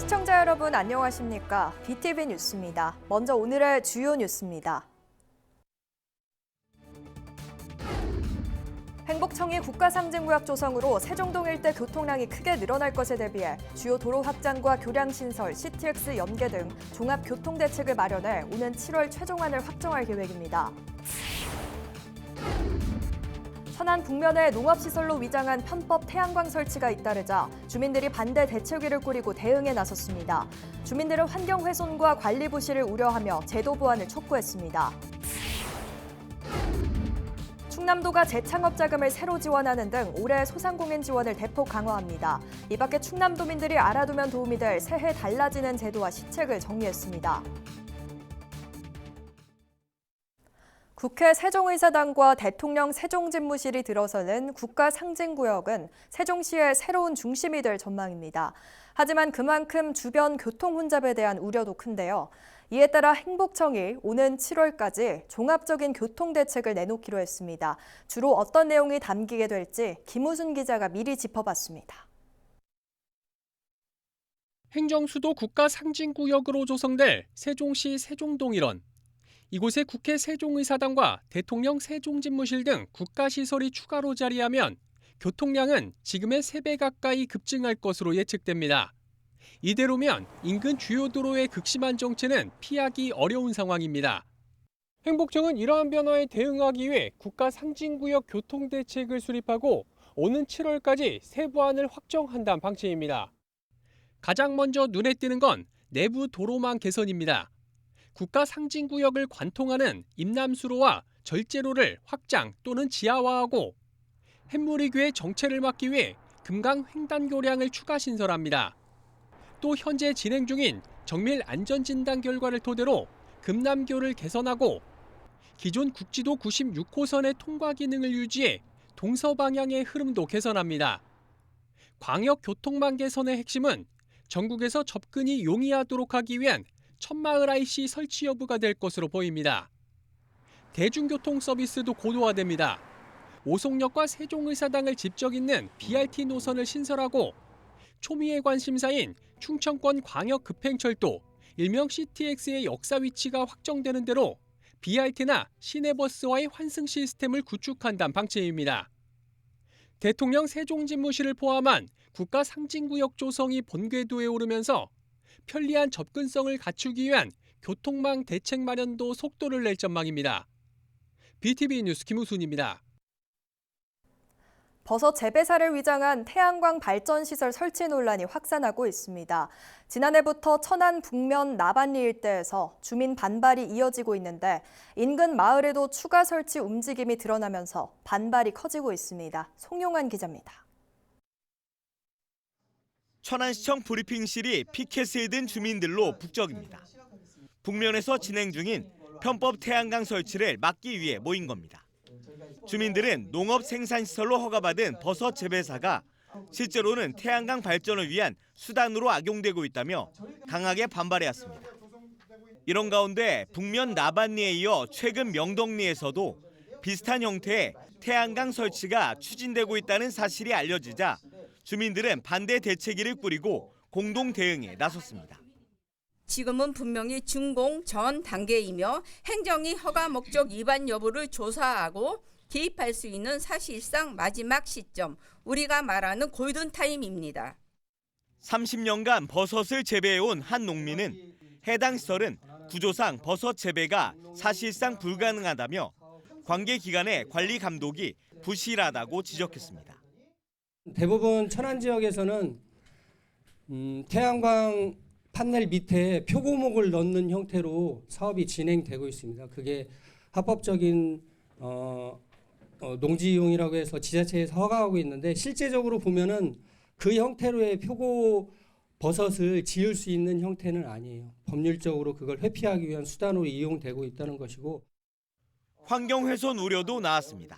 시청자 여러분 안녕하십니까? BTV 뉴스입니다. 먼저 오늘의 주요 뉴스입니다. 행복청이 국가상징구역 조성으로 세종동 일대 교통량이 크게 늘어날 것에 대비해 주요 도로 확장과 교량 신설, CTX 연계 등 종합교통대책을 마련해 오는 7월 최종안을 확정할 계획입니다. 천안 북면에 농업시설로 위장한 편법 태양광 설치가 잇따르자 주민들이 반대 대책위를 꾸리고 대응에 나섰습니다. 주민들은 환경훼손과 관리 부실을 우려하며 제도 보완을 촉구했습니다. 충남도가 재창업 자금을 새로 지원하는 등 올해 소상공인 지원을 대폭 강화합니다. 이 밖에 충남도민들이 알아두면 도움이 될 새해 달라지는 제도와 시책을 정리했습니다. 국회 세종의사당과 대통령 세종집무실이 들어서는 국가상징구역은 세종시의 새로운 중심이 될 전망입니다. 하지만 그만큼 주변 교통 혼잡에 대한 우려도 큰데요. 이에 따라 행복청이 오는 7월까지 종합적인 교통대책을 내놓기로 했습니다. 주로 어떤 내용이 담기게 될지 김우순 기자가 미리 짚어봤습니다. 행정수도 국가상징구역으로 조성될 세종시 세종동 일원. 이곳에 국회 세종의사당과 대통령 세종집무실 등 국가시설이 추가로 자리하면 교통량은 지금의 3배 가까이 급증할 것으로 예측됩니다. 이대로면 인근 주요 도로의 극심한 정체는 피하기 어려운 상황입니다. 행복청은 이러한 변화에 대응하기 위해 국가상징구역 교통대책을 수립하고 오는 7월까지 세부안을 확정한다는 방침입니다. 가장 먼저 눈에 띄는 건 내부 도로망 개선입니다. 국가상징구역을 관통하는 임남수로와 절제로를 확장 또는 지하화하고 햇무리교의 정체를 막기 위해 금강 횡단교량을 추가 신설합니다. 또 현재 진행 중인 정밀 안전진단 결과를 토대로 금남교를 개선하고 기존 국지도 96호선의 통과 기능을 유지해 동서방향의 흐름도 개선합니다. 광역교통망 개선의 핵심은 전국에서 접근이 용이하도록 하기 위한 천마을 IC 설치 여부가 될 것으로 보입니다. 대중교통 서비스도 고도화됩니다. 오송역과 세종의사당을 직접 잇는 BRT 노선을 신설하고 초미의 관심사인 충청권 광역급행철도, 일명 CTX의 역사 위치가 확정되는 대로 BRT나 시내버스와의 환승 시스템을 구축한다는 방침입니다. 대통령 세종집무실을 포함한 국가상징구역 조성이 본궤도에 오르면서 편리한 접근성을 갖추기 위한 교통망 대책 마련도 속도를 낼 전망입니다. BTV 뉴스 김우순입니다. 버섯 재배사를 위장한 태양광 발전시설 설치 논란이 확산하고 있습니다. 지난해부터 천안 북면 나반리 일대에서 주민 반발이 이어지고 있는데 인근 마을에도 추가 설치 움직임이 드러나면서 반발이 커지고 있습니다. 송용환 기자입니다. 천안시청 브리핑실이 피켓을 든 주민들로 북적입니다. 북면에서 진행 중인 편법 태양광 설치를 막기 위해 모인 겁니다. 주민들은 농업 생산시설로 허가받은 버섯 재배사가 실제로는 태양광 발전을 위한 수단으로 악용되고 있다며 강하게 반발해왔습니다. 이런 가운데 북면 나반리에 이어 최근 명덕리에서도 비슷한 형태의 태양광 설치가 추진되고 있다는 사실이 알려지자 주민들은 반대 대책위를 꾸리고 공동 대응에 나섰습니다. 지금은 분명히 준공 전 단계이며 행정이 허가 목적 위반 여부를 조사하고 개입할 수 있는 사실상 마지막 시점, 우리가 말하는 골든타임입니다. 30년간 버섯을 재배해온 한 농민은 해당 시설은 구조상 버섯 재배가 사실상 불가능하다며 관계 기관의 관리 감독이 부실하다고 지적했습니다. 대부분 천안 지역에서는 태양광 판넬 밑에 표고목을 넣는 형태로 사업이 진행되고 있습니다. 그게 합법적인 농지이용이라고 해서 지자체에서 허가하고 있는데 실제적으로 보면은 그 형태로의 표고 버섯을 지을 수 있는 형태는 아니에요. 법률적으로 그걸 회피하기 위한 수단으로 이용되고 있다는 것이고. 환경훼손 우려도 나왔습니다.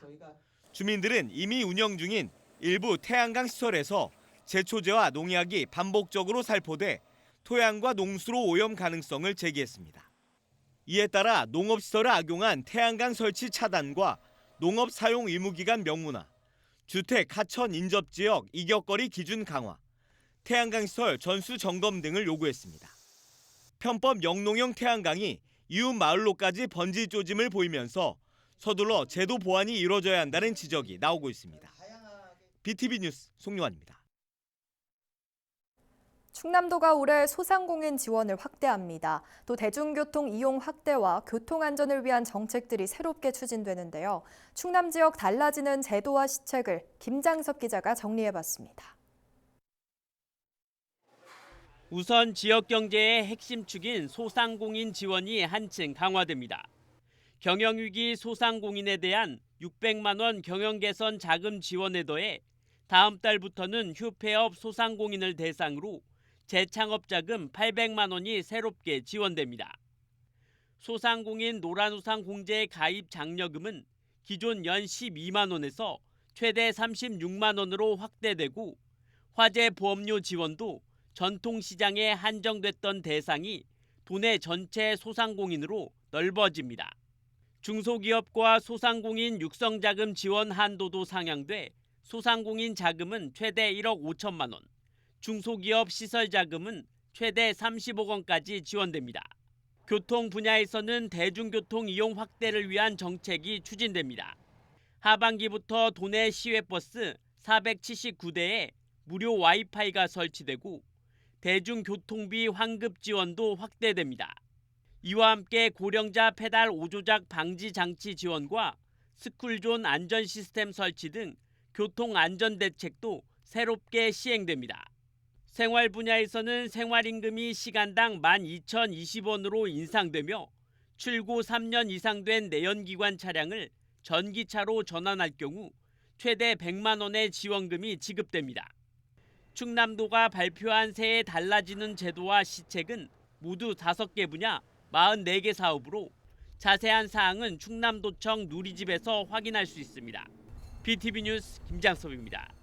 주민들은 이미 운영 중인 일부 태양광 시설에서 제초제와 농약이 반복적으로 살포돼 토양과 농수로 오염 가능성을 제기했습니다. 이에 따라 농업시설을 악용한 태양광 설치 차단과 농업 사용 의무기간 명문화, 주택 하천 인접지역 이격거리 기준 강화, 태양광 시설 전수 점검 등을 요구했습니다. 편법 영농형 태양광이 이웃 마을로까지 번지 조짐을 보이면서 서둘러 제도 보완이 이루어져야 한다는 지적이 나오고 있습니다. BTV 뉴스 송요한입니다. 충남도가 올해 소상공인 지원을 확대합니다. 또 대중교통 이용 확대와 교통안전을 위한 정책들이 새롭게 추진되는데요. 충남 지역 달라지는 제도와 시책을 김장섭 기자가 정리해봤습니다. 우선 지역 경제의 핵심 축인 소상공인 지원이 한층 강화됩니다. 경영위기 소상공인에 대한 600만 원 경영 개선 자금 지원에 더해 다음 달부터는 휴폐업 소상공인을 대상으로 재창업 자금 800만 원이 새롭게 지원됩니다. 소상공인 노란우산 공제 가입 장려금은 기존 연 12만 원에서 최대 36만 원으로 확대되고 화재 보험료 지원도 전통시장에 한정됐던 대상이 도내 전체 소상공인으로 넓어집니다. 중소기업과 소상공인 육성자금 지원 한도도 상향돼 소상공인 자금은 최대 1억 5천만 원, 중소기업 시설자금은 최대 30억 원까지 지원됩니다. 교통 분야에서는 대중교통 이용 확대를 위한 정책이 추진됩니다. 하반기부터 도내 시외버스 479대에 무료 와이파이가 설치되고 대중교통비 환급 지원도 확대됩니다. 이와 함께 고령자 페달 오조작 방지 장치 지원과 스쿨존 안전 시스템 설치 등 교통 안전 대책도 새롭게 시행됩니다. 생활 분야에서는 생활임금이 시간당 12,020원으로 인상되며 출고 3년 이상 된 내연기관 차량을 전기차로 전환할 경우 최대 100만 원의 지원금이 지급됩니다. 충남도가 발표한 새해 달라지는 제도와 시책은 모두 5개 분야 44개 사업으로 자세한 사항은 충남도청 누리집에서 확인할 수 있습니다. BTV 뉴스 김장섭입니다.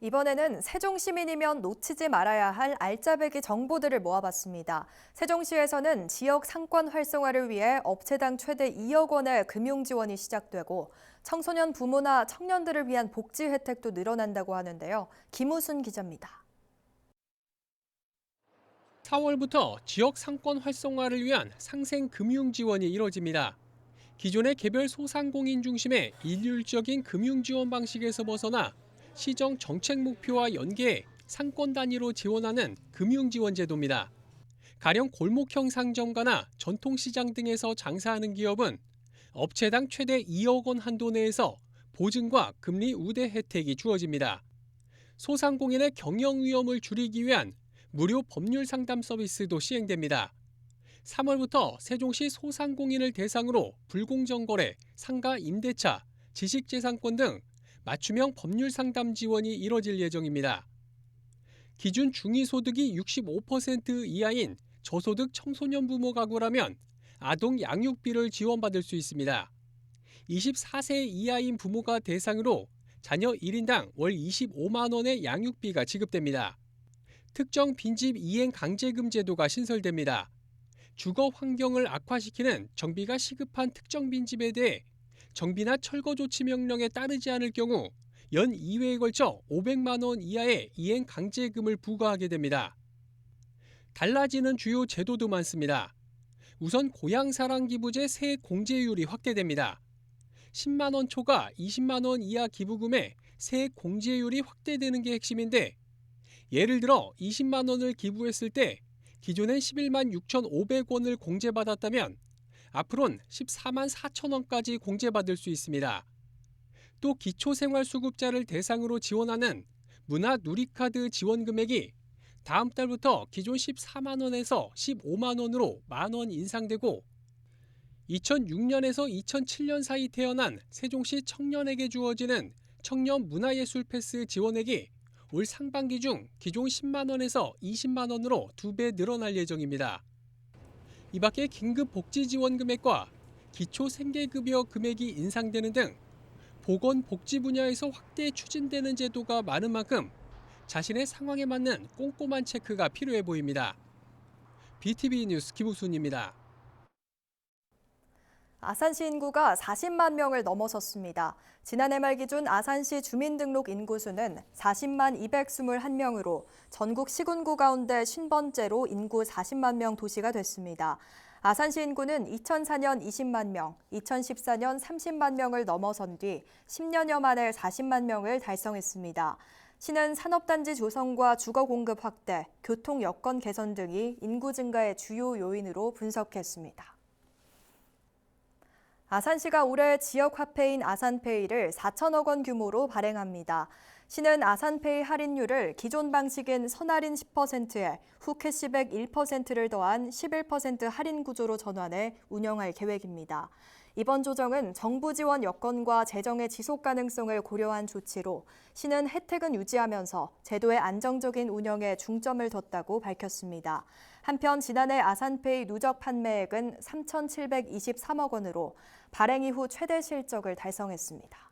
이번에는 세종시민이면 놓치지 말아야 할 알짜배기 정보들을 모아봤습니다. 세종시에서는 지역 상권 활성화를 위해 업체당 최대 2억 원의 금융 지원이 시작되고 청소년 부모나 청년들을 위한 복지 혜택도 늘어난다고 하는데요. 김우순 기자입니다. 4월부터 지역 상권 활성화를 위한 상생 금융 지원이 이뤄집니다. 기존의 개별 소상공인 중심의 일률적인 금융 지원 방식에서 벗어나 시정 정책 목표와 연계해 상권 단위로 지원하는 금융 지원 제도입니다. 가령 골목형 상점가나 전통시장 등에서 장사하는 기업은 업체당 최대 2억 원 한도 내에서 보증과 금리 우대 혜택이 주어집니다. 소상공인의 경영 위험을 줄이기 위한 무료 법률 상담 서비스도 시행됩니다. 3월부터 세종시 소상공인을 대상으로 불공정 거래, 상가 임대차, 지식재산권 등 맞춤형 법률 상담 지원이 이뤄질 예정입니다. 기준 중위소득이 65% 이하인 저소득 청소년 부모 가구라면 아동 양육비를 지원받을 수 있습니다. 24세 이하인 부모가 대상으로 자녀 1인당 월 25만 원의 양육비가 지급됩니다. 특정 빈집 이행 강제금 제도가 신설됩니다. 주거 환경을 악화시키는 정비가 시급한 특정 빈집에 대해 정비나 철거 조치 명령에 따르지 않을 경우 연 2회에 걸쳐 500만 원 이하의 이행 강제금을 부과하게 됩니다. 달라지는 주요 제도도 많습니다. 우선 고향사랑기부제 세액 공제율이 확대됩니다. 10만 원 초과 20만 원 이하 기부금의 세액 공제율이 확대되는 게 핵심인데 예를 들어 20만 원을 기부했을 때 기존엔 11만 6,500원을 공제받았다면 앞으로는 14만 4천 원까지 공제받을 수 있습니다. 또 기초생활수급자를 대상으로 지원하는 문화누리카드 지원 금액이 다음 달부터 기존 14만 원에서 15만 원으로 만 원 인상되고 2006년에서 2007년 사이 태어난 세종시 청년에게 주어지는 청년 문화예술 패스 지원액이 올 상반기 중 기존 10만 원에서 20만 원으로 2배 늘어날 예정입니다. 이 밖에 긴급 복지 지원 금액과 기초 생계급여 금액이 인상되는 등 보건복지 분야에서 확대 추진되는 제도가 많은 만큼 자신의 상황에 맞는 꼼꼼한 체크가 필요해 보입니다. BTV 뉴스 김우순입니다. 아산시 인구가 40만 명을 넘어섰습니다. 지난해 말 기준 아산시 주민등록 인구수는 40만 221명으로 전국 시군구 가운데 50번째로 인구 40만 명 도시가 됐습니다. 아산시 인구는 2004년 20만 명, 2014년 30만 명을 넘어선 뒤 10년여 만에 40만 명을 달성했습니다. 시는 산업단지 조성과 주거 공급 확대, 교통 여건 개선 등이 인구 증가의 주요 요인으로 분석했습니다. 아산시가 올해 지역화폐인 아산페이를 4천억 원 규모로 발행합니다. 시는 아산페이 할인율을 기존 방식인 선할인 10%에 후 캐시백 1%를 더한 11% 할인 구조로 전환해 운영할 계획입니다. 이번 조정은 정부 지원 여건과 재정의 지속 가능성을 고려한 조치로 시는 혜택은 유지하면서 제도의 안정적인 운영에 중점을 뒀다고 밝혔습니다. 한편 지난해 아산페이 누적 판매액은 3,723억 원으로 발행 이후 최대 실적을 달성했습니다.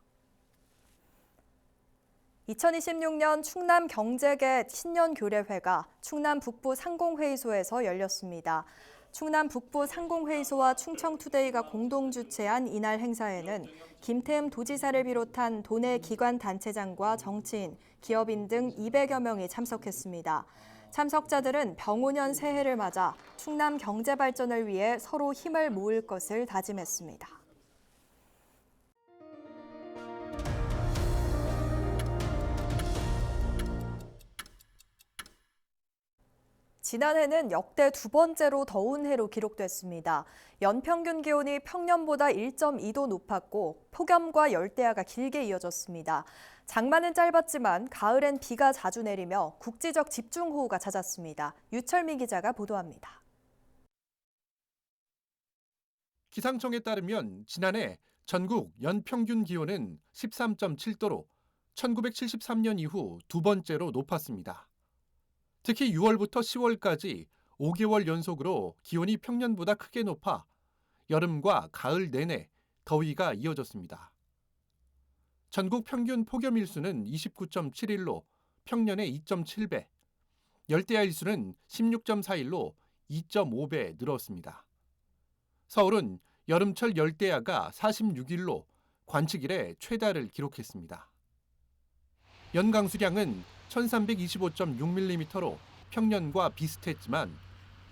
2026년 충남 경제계 신년교례회가 충남 북부 상공회의소에서 열렸습니다. 충남 북부 상공회의소와 충청투데이가 공동 주최한 이날 행사에는 김태흠 도지사를 비롯한 도내 기관 단체장과 정치인, 기업인 등 200여 명이 참석했습니다. 참석자들은 병오년 새해를 맞아 충남 경제 발전을 위해 서로 힘을 모을 것을 다짐했습니다. 지난해는 역대 두 번째로 더운 해로 기록됐습니다. 연평균 기온이 평년보다 1.2도 높았고 폭염과 열대야가 길게 이어졌습니다. 장마는 짧았지만 가을엔 비가 자주 내리며 국지적 집중호우가 잦았습니다. 유철미 기자가 보도합니다. 기상청에 따르면 지난해 전국 연평균 기온은 13.7도로 1973년 이후 두 번째로 높았습니다. 특히 6월부터 10월까지 5개월 연속으로 기온이 평년보다 크게 높아 여름과 가을 내내 더위가 이어졌습니다. 전국 평균 폭염 일수는 29.7일로 평년의 2.7배, 열대야 일수는 16.4일로 2.5배 늘었습니다. 서울은 여름철 열대야가 46일로 관측 이래 최다를 기록했습니다. 연강 수량은 1325.6mm로 평년과 비슷했지만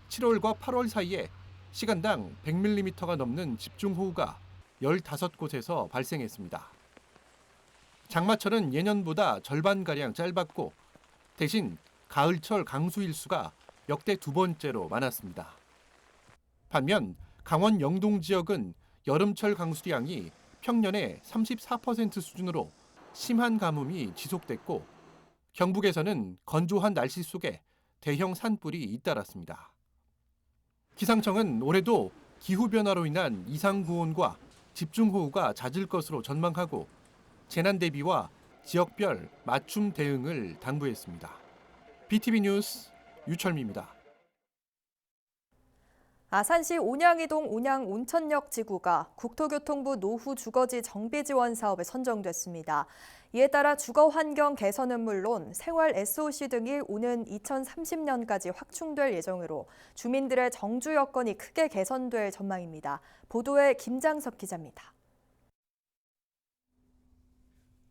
7월과 8월 사이에 시간당 100mm가 넘는 집중호우가 15곳에서 발생했습니다. 장마철은 예년보다 절반가량 짧았고 대신 가을철 강수 일수가 역대 두 번째로 많았습니다. 반면 강원 영동 지역은 여름철 강수량이 평년의 34% 수준으로 심한 가뭄이 지속됐고 경북에서는 건조한 날씨 속에 대형 산불이 잇따랐습니다. 기상청은 올해도 기후변화로 인한 이상고온과 집중호우가 잦을 것으로 전망하고 재난 대비와 지역별 맞춤 대응을 당부했습니다. BTV 뉴스 유철미입니다. 아산시 온양이동 온양 온천역 지구가 국토교통부 노후 주거지 정비 지원 사업에 선정됐습니다. 이에 따라 주거 환경 개선은 물론 생활 SOC 등이 오는 2030년까지 확충될 예정으로 주민들의 정주 여건이 크게 개선될 전망입니다. 보도에 김장석 기자입니다.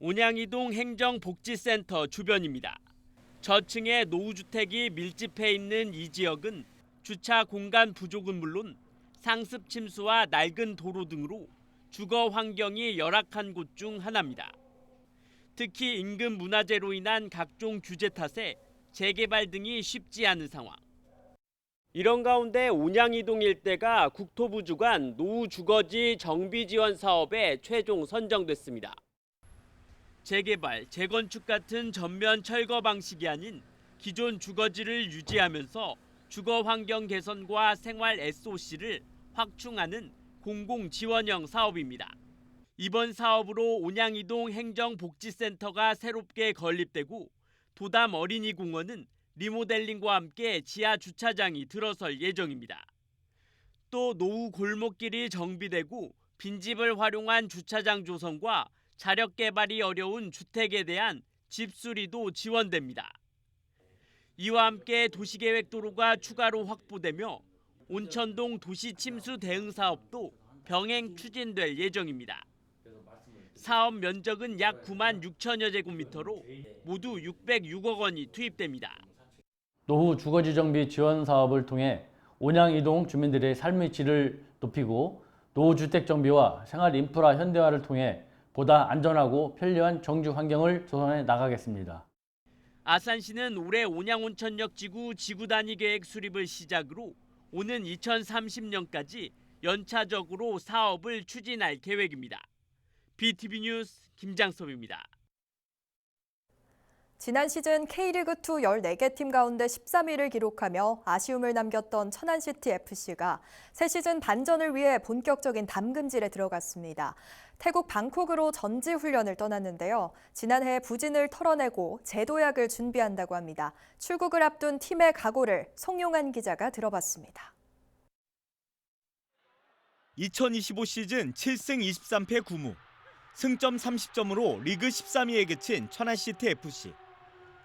온양이동 행정복지센터 주변입니다. 저층의 노후주택이 밀집해 있는 이 지역은 주차 공간 부족은 물론 상습 침수와 낡은 도로 등으로 주거 환경이 열악한 곳 중 하나입니다. 특히 인근 문화재로 인한 각종 규제 탓에 재개발 등이 쉽지 않은 상황. 이런 가운데 온양이동 일대가 국토부 주관 노후 주거지 정비 지원 사업에 최종 선정됐습니다. 재개발, 재건축 같은 전면 철거 방식이 아닌 기존 주거지를 유지하면서 주거 환경 개선과 생활 SOC를 확충하는 공공 지원형 사업입니다. 이번 사업으로 온양이동 행정복지센터가 새롭게 건립되고 도담 어린이공원은 리모델링과 함께 지하 주차장이 들어설 예정입니다. 또 노후 골목길이 정비되고 빈집을 활용한 주차장 조성과 자력 개발이 어려운 주택에 대한 집 수리도 지원됩니다. 이와 함께 도시계획도로가 추가로 확보되며 온천동 도시 침수 대응 사업도 병행 추진될 예정입니다. 사업 면적은 약 9만 6천여 제곱미터로 모두 606억 원이 투입됩니다. 노후 주거지정비 지원 사업을 통해 온양 이동 주민들의 삶의 질을 높이고 노후 주택 정비와 생활 인프라 현대화를 통해 보다 안전하고 편리한 정주 환경을 조성해 나가겠습니다. 아산시는 올해 온양온천역 지구 지구단위 계획 수립을 시작으로 오는 2030년까지 연차적으로 사업을 추진할 계획입니다. BTV 뉴스 김장섭입니다. 지난 시즌 K리그2 14개 팀 가운데 13위를 기록하며 아쉬움을 남겼던 천안시티FC가 새 시즌 반전을 위해 본격적인 담금질에 들어갔습니다. 태국 방콕으로 전지훈련을 떠났는데요. 지난해 부진을 털어내고 재도약을 준비한다고 합니다. 출국을 앞둔 팀의 각오를 송용한 기자가 들어봤습니다. 2025 시즌 7승 23패 9무, 승점 30점으로 리그 13위에 그친 천안시티FC.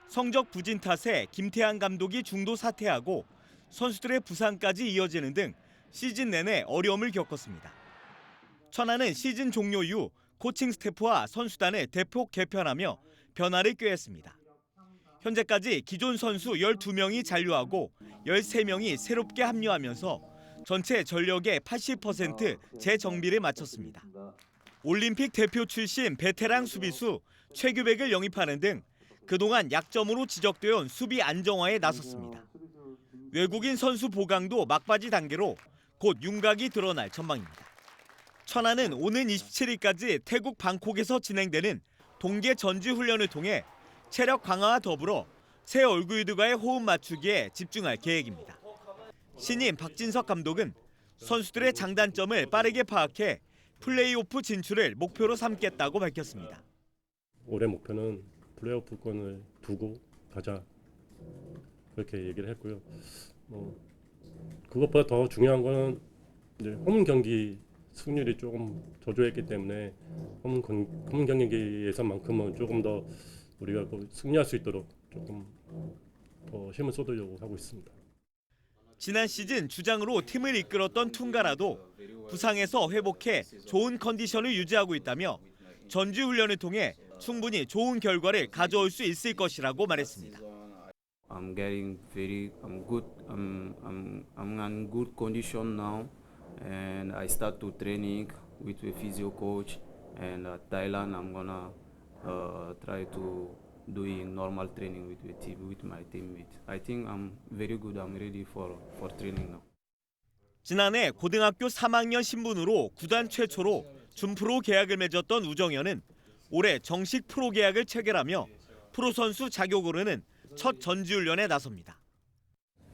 성적 부진 탓에 김태환 감독이 중도 사퇴하고 선수들의 부상까지 이어지는 등 시즌 내내 어려움을 겪었습니다. 천안은 시즌 종료 이후 코칭 스태프와 선수단을 대폭 개편하며 변화를 꾀했습니다. 현재까지 기존 선수 12명이 잔류하고 13명이 새롭게 합류하면서 전체 전력의 80% 재정비를 마쳤습니다. 올림픽 대표 출신 베테랑 수비수 최규백을 영입하는 등 그동안 약점으로 지적되어 온 수비 안정화에 나섰습니다. 외국인 선수 보강도 막바지 단계로 곧 윤곽이 드러날 전망입니다. 천안은 오는 27일까지 태국 방콕에서 진행되는 동계 전지훈련을 통해 체력 강화와 더불어 새 얼굴들과의 호흡 맞추기에 집중할 계획입니다. 신임 박진석 감독은 선수들의 장단점을 빠르게 파악해 플레이오프 진출을 목표로 삼겠다고 밝혔습니다. 올해 목표는 플레이오프권을 두고 가자 그렇게 얘기를 했고요. 그것보다 더 중요한 거는 이제 홈 경기 승률이 조금 저조했기 때문에 홈 경기에서만큼은 조금 더 우리가 승리할 수 있도록 조금 더 힘을 쏟으려고 하고 있습니다. 지난 시즌 주장으로 팀을 이끌었던 퉁가라도 부상에서 회복해 좋은 컨디션을 유지하고 있다며 전지훈련을 통해 충분히 좋은 결과를 가져올 수 있을 것이라고 말했습니다. I'm getting I'm good. I'm in good condition now, and I start to training with a physio coach. And Thailand, I'm gonna try to doing normal training with my teammates. I think I'm very good. I'm ready for training now. 지난해 고등학교 3학년 신분으로 구단 최초로 준프로 계약을 맺었던 우정현은 올해 정식 프로 계약을 체결하며 프로 선수 자격 오르는 첫 전지훈련에 나섭니다.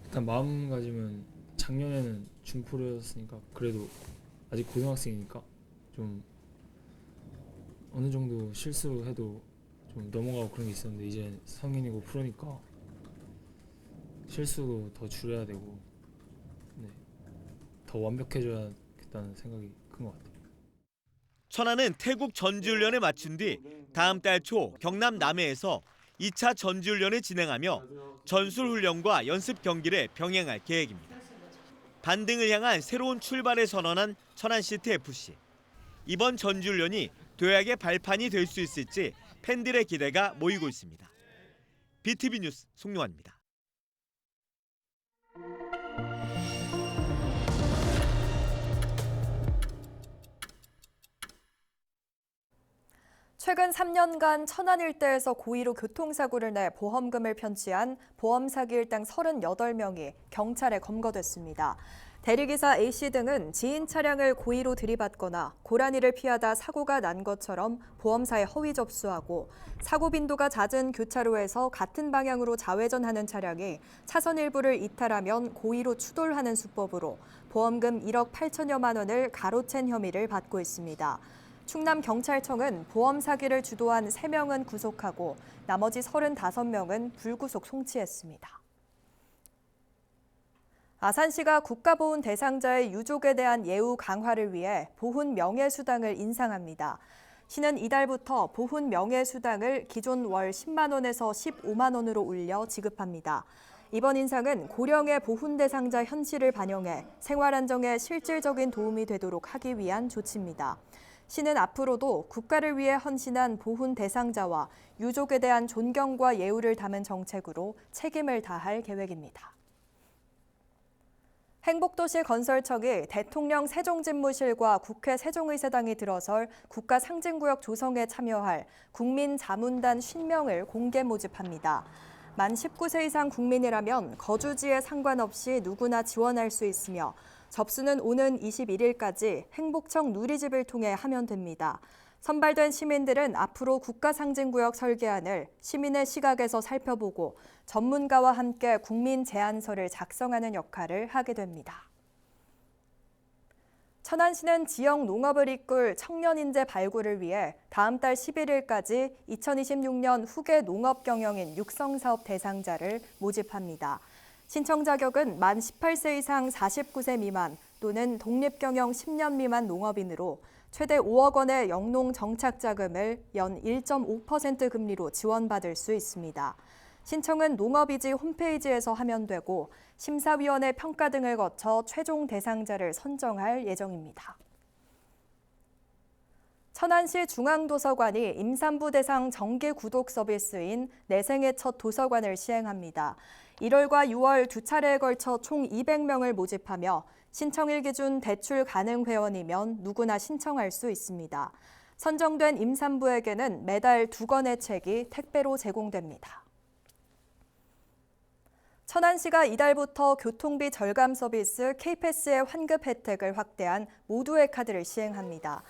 일단 마음가짐은 작년에는 중프로였으니까 그래도 아직 고등학생이니까 좀 어느 정도 실수해도 좀 넘어가고 그런 게 있었는데 이제 성인이고 프로니까 실수도 더 줄여야 되고 더 완벽해져야겠다는 생각이 큰 것 같아요. 천안은 태국 전지훈련을 마친 뒤 다음 달 초 경남 남해에서 2차 전지훈련을 진행하며 전술훈련과 연습 경기를 병행할 계획입니다. 반등을 향한 새로운 출발을 선언한 천안시티FC. 이번 전지훈련이 도약의 발판이 될 수 있을지 팬들의 기대가 모이고 있습니다. BTV 뉴스 송용환입니다. 최근 3년간 천안 일대에서 고의로 교통사고를 내 보험금을 편취한 보험 사기 일당 38명이 경찰에 검거됐습니다. 대리기사 A씨 등은 지인 차량을 고의로 들이받거나 고라니를 피하다 사고가 난 것처럼 보험사에 허위 접수하고 사고 빈도가 잦은 교차로에서 같은 방향으로 좌회전하는 차량이 차선 일부를 이탈하면 고의로 추돌하는 수법으로 보험금 1억 8천여만 원을 가로챈 혐의를 받고 있습니다. 충남경찰청은 보험 사기를 주도한 3명은 구속하고 나머지 35명은 불구속 송치했습니다. 아산시가 국가보훈 대상자의 유족에 대한 예우 강화를 위해 보훈 명예수당을 인상합니다. 시는 이달부터 보훈 명예수당을 기존 월 10만 원에서 15만 원으로 올려 지급합니다. 이번 인상은 고령의 보훈 대상자 현실을 반영해 생활 안정에 실질적인 도움이 되도록 하기 위한 조치입니다. 시는 앞으로도 국가를 위해 헌신한 보훈 대상자와 유족에 대한 존경과 예우를 담은 정책으로 책임을 다할 계획입니다. 행복도시 건설청이 대통령 세종집무실과 국회 세종의사당이 들어설 국가상징구역 조성에 참여할 국민자문단 50명을 공개 모집합니다. 만 19세 이상 국민이라면 거주지에 상관없이 누구나 지원할 수 있으며 접수는 오는 21일까지 행복청 누리집을 통해 하면 됩니다. 선발된 시민들은 앞으로 국가상징구역 설계안을 시민의 시각에서 살펴보고 전문가와 함께 국민 제안서를 작성하는 역할을 하게 됩니다. 천안시는 지역 농업을 이끌 청년 인재 발굴을 위해 다음 달 11일까지 2026년 후계 농업 경영인 육성사업 대상자를 모집합니다. 신청 자격은 만 18세 이상 49세 미만 또는 독립경영 10년 미만 농업인으로 최대 5억 원의 영농 정착 자금을 연 1.5% 금리로 지원받을 수 있습니다. 신청은 농업이지 홈페이지에서 하면 되고 심사위원회 평가 등을 거쳐 최종 대상자를 선정할 예정입니다. 천안시 중앙도서관이 임산부 대상 정기 구독 서비스인 내 생애 첫 도서관을 시행합니다. 1월과 6월 두 차례에 걸쳐 총 200명을 모집하며 신청일 기준 대출 가능 회원이면 누구나 신청할 수 있습니다. 선정된 임산부에게는 매달 2권의 책이 택배로 제공됩니다. 천안시가 이달부터 교통비 절감 서비스 K패스의 환급 혜택을 확대한 모두의 카드를 시행합니다.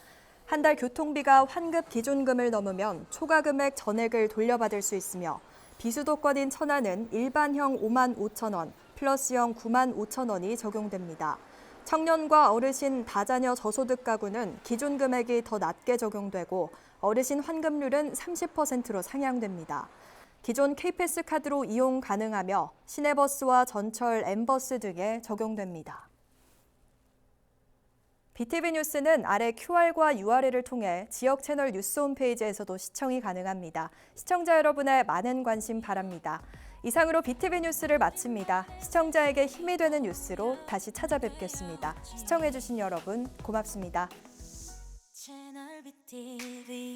한 달 교통비가 환급 기준금을 넘으면 초과 금액 전액을 돌려받을 수 있으며 비수도권인 천안은 일반형 5만 5천 원, 플러스형 9만 5천 원이 적용됩니다. 청년과 어르신 다자녀 저소득 가구는 기준 금액이 더 낮게 적용되고 어르신 환급률은 30%로 상향됩니다. 기존 K패스 카드로 이용 가능하며 시내버스와 전철, M버스 등에 적용됩니다. BTV 뉴스는 아래 QR과 URL을 통해 지역 채널 뉴스 홈페이지에서도 시청이 가능합니다. 시청자 여러분의 많은 관심 바랍니다. 이상으로 BTV 뉴스를 마칩니다. 시청자에게 힘이 되는 뉴스로 다시 찾아뵙겠습니다. 시청해주신 여러분 고맙습니다. 채널 BTV